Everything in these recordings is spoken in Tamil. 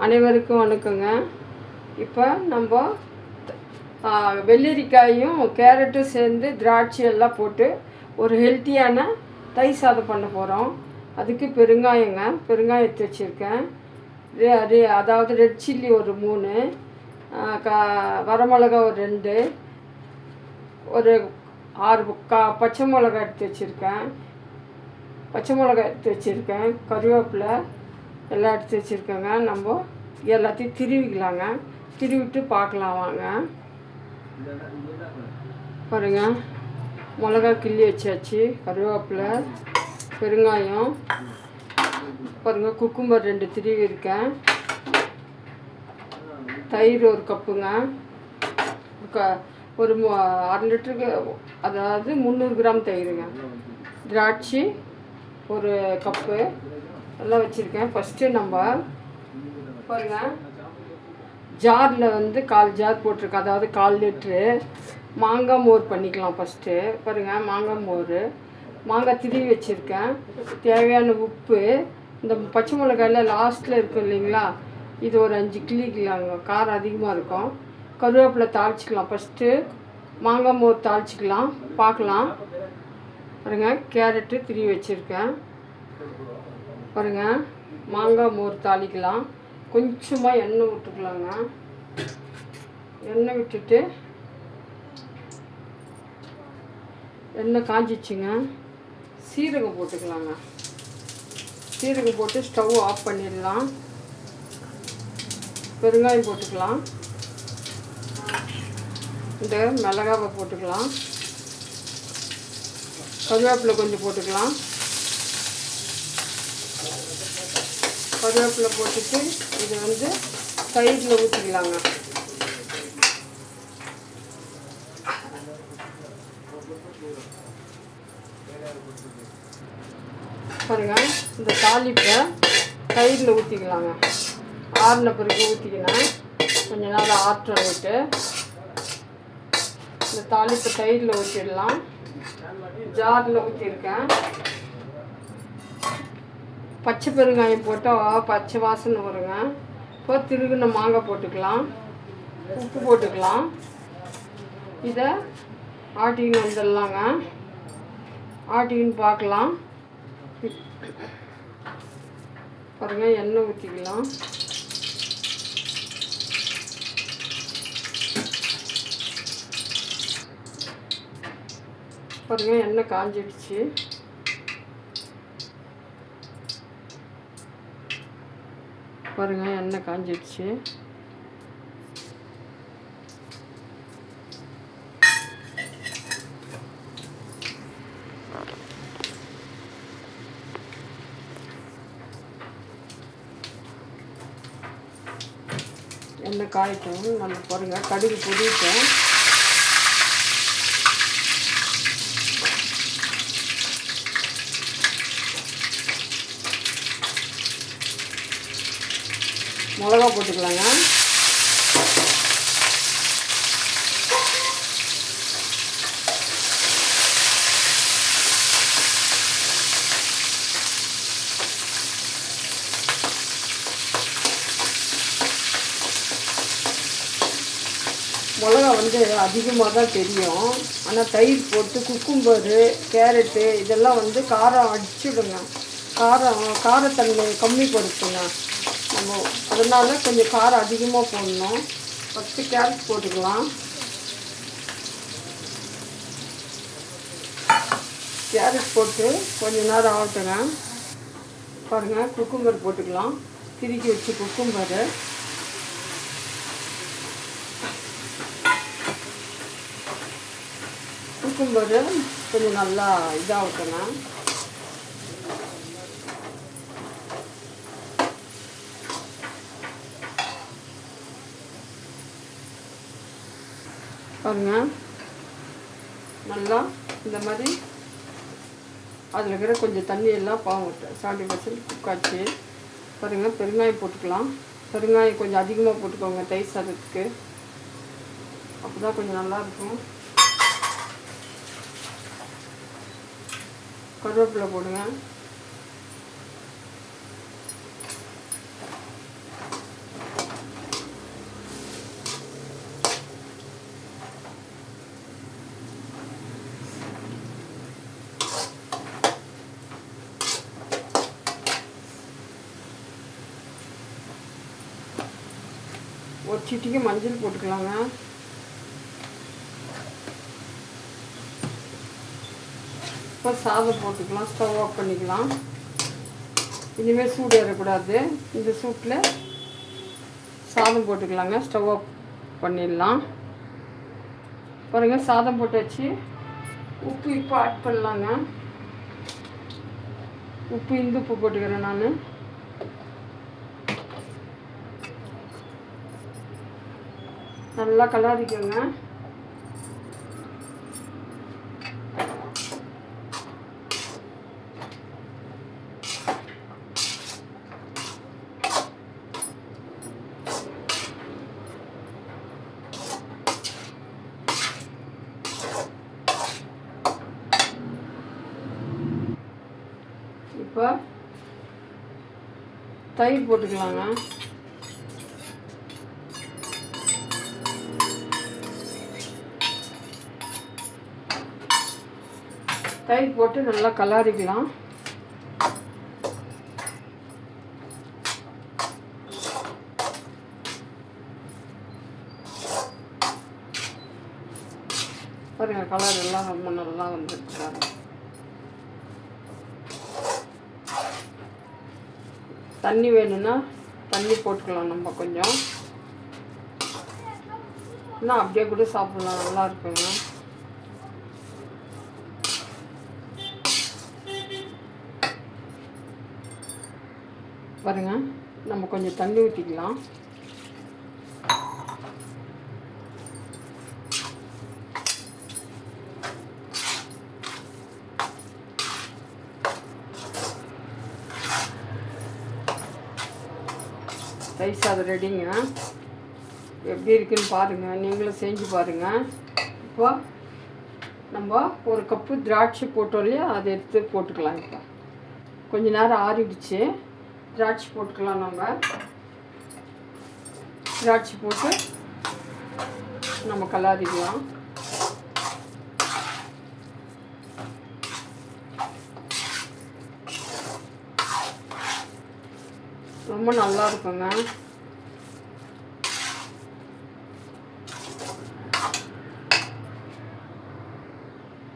அனைவருக்கும் வணக்கங்க. இப்போ நம்ம வெள்ளரிக்காயும் கேரட்டும் சேர்ந்து திராட்சை எல்லாம் போட்டு ஒரு ஹெல்த்தியான தயிர் சாதம் பண்ண போகிறோம். அதுக்கு பெருங்காயம் எடுத்து வச்சுருக்கேன். அதாவது ரெட் சில்லி ஒரு 3, வரமிளகா ஒரு 2, ஒரு 6 பச்சை மிளகா எடுத்து வச்சுருக்கேன். கருவேப்பிலை எல்லாம் எடுத்து வச்சுருக்கேங்க. நம்ம எல்லாத்தையும் திருவிக்கலாங்க. திருவிட்டு பார்க்கலாம் வாங்க. பாருங்க, மிளகா கிள்ளி வச்சாச்சு, கருவேப்பிலை, பெருங்காயம், பாருங்கள் குக்கும்பர் 2 திருவி இருக்கேன், தயிர் 1 கப்புங்க, ஒரு 1/2 லிட்டருக்கு அதாவது 300 கிராம் தயிருங்க, திராட்சை 1 கப்பு எல்லாம் வச்சுருக்கேன். ஃபஸ்ட்டு நம்ம பாருங்கள், ஜாரில் 1/4 ஜார் போட்டிருக்கேன், அதாவது 1/4 லிட்ரு மாங்காய் மோர் பண்ணிக்கலாம். ஃபஸ்ட்டு பாருங்கள், மாங்காய் திருவி வச்சுருக்கேன். தேவையான உப்பு, இந்த பச்சை மிளகாயில் லாஸ்ட்டில் இருக்கும் இல்லைங்களா, இது ஒரு 5 கிள்ளிக்கலாங்க, காரம் அதிகமாக இருக்கும். கருவேப்பிலை தாளிச்சிக்கலாம். ஃபஸ்ட்டு மாங்காய் மோர் தாளிச்சிக்கலாம், பார்க்கலாம். பாருங்கள், கேரட்டு திருவி வச்சுருக்கேன். பாருங்கள், மாங்காய் மோர் தாளிக்கலாம். கொஞ்சமாக எண்ணெய் விட்டுக்கலாங்க. எண்ணெய் விட்டுட்டு எண்ணெய் காஞ்சிச்சுங்க, சீரகம் போட்டுக்கலாங்க. சீரகம் போட்டு ஸ்டவ் ஆஃப் பண்ணிடலாம். பெருங்காயம் போட்டுக்கலாம். இந்த மிளகாவை போட்டுக்கலாம். கருவேப்பிலை கொஞ்சம் போட்டுக்கலாம். கருவேப்பிலை போட்டுட்டு இது தயிரில் ஊற்றிக்கலாங்க. பாருங்கள், இந்த தாளிப்பை தயிரில் ஊற்றிக்கலாங்க. ஆறின பிறகு ஊற்றிக்கினா கொஞ்ச நாள் ஆற்றம் விட்டு இந்த தாளிப்பை தயிரில் ஊற்றிடலாம். ஜாரில் ஊற்றிருக்கேன். பச்சை பெருங்காயம் போட்டால் பச்சை வாசனை வருங்க. இப்போ திருகுன மாங்காய் போட்டுக்கலாம், உப்பு போட்டுக்கலாம். இதை ஆட்டின்னு வந்துடலாங்க. ஆட்டின்னு பார்க்கலாம். பாருங்கள், எண்ணெய் ஊற்றிக்கலாம். பாருங்கள், எண்ணெய் காஞ்சிடுச்சு. பாருங்கள், எண்ணெய் காஞ்சிடுச்சு. எண்ணெய் காய்ட்டும் நல்லா. பாருங்கள், கடுகு பொடிட்டேன். மிளகா போட்டுக்கலாங்க. மிளகா அதிகமாக தான் தெரியும். ஆனால் தயிர் போட்டு குக்கும்பரு, கேரட்டு இதெல்லாம் காரம் அடிச்சுடுங்க. காரத்தன்மை கம்மிப்படுத்துங்க. நம்ம அதனால் கொஞ்சம் காரம் அதிகமாக போடணும். ஃபஸ்ட்டு கேரட் போட்டுக்கலாம். கேரட் போட்டு கொஞ்சம் நேரம் ஆகட்டுங்க. பாருங்கள், குக்கும்பர் போட்டுக்கலாம். திருக்கி வச்சு குக்கும்பரு கொஞ்சம் நல்லா இதாகட்டுங்க. பாருங்கள், நல்லா இந்த மாதிரி அதில் இருக்கிற கொஞ்சம் தண்ணியெல்லாம் 70% குக்காச்சு. பாருங்கள், பெருங்காயம் போட்டுக்கலாம். பெருங்காயம் கொஞ்சம் அதிகமாக போட்டுக்கோங்க தயிர் சாதத்துக்கு, அப்போ தான் கொஞ்சம் நல்லாயிருக்கும். கருவேப்பிலை போடுங்க. ஒரு சிட்டிக்கு மஞ்சள் போட்டுக்கலாங்க. இப்போ சாதம் போட்டுக்கலாம். ஸ்டவ் ஆஃப் பண்ணிக்கலாம். இனிமேல் சூடு ஏறக்கூடாது. இந்த சூட்டில் சாதம் போட்டுக்கலாங்க. ஸ்டவ் ஆஃப் பண்ணிடலாம். பாருங்கள், சாதம் போட்டு வச்சு உப்பு இப்போ ஆட் பண்ணலாங்க. உப்பு இந்து உப்பு போட்டுக்கிறேன் நான். நல்லா கலரிக்கோங்க. இப்போ தயிர் போட்டுக்கலாங்க. தயிர் போட்டு நல்லா கலரிக்கலாம். பாருங்க, கலர் எல்லாம் ரொம்ப நல்லா வந்துருக்காரு. தண்ணி வேணும்னா தண்ணி போட்டுக்கலாம் நம்ம கொஞ்சம். இன்னும் அப்படியே கூட சாப்பிடலாம், நல்லா இருக்குங்க. பாருங்க, நம்ம கொஞ்சம் தண்ணி ஊற்றிக்கலாம். தயிர் சாதம் ரெடிங்க. எப்படி இருக்குன்னு பாருங்கள், நீங்களும் செஞ்சு பாருங்கள். இப்போ நம்ம ஒரு கப்பு திராட்சை போட்டோம் இல்லையா, அதை எடுத்து போட்டுக்கலாம். இப்போ கொஞ்ச நேரம் ஆறிடுச்சு. திராட்சை போட்டுக்கலாம். நம்ம திராட்சை போட்டு நம்ம கலரிக்கலாம். ரொம்ப நல்லா இருக்குங்க.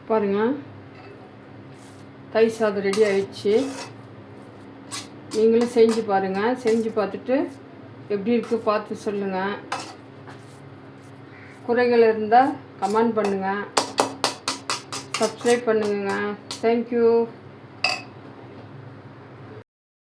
பாருங்க, தயிர் சாதம் ரெடி ஆயிடுச்சு. நீங்களும் செஞ்சு பாருங்கள். செஞ்சு பார்த்துட்டு எப்படி இருக்குது பார்த்து சொல்லுங்கள். குறைகள் இருந்தால் கமெண்ட் பண்ணுங்கள். சப்ஸ்கிரைப் பண்ணுங்க. தேங்க்யூ.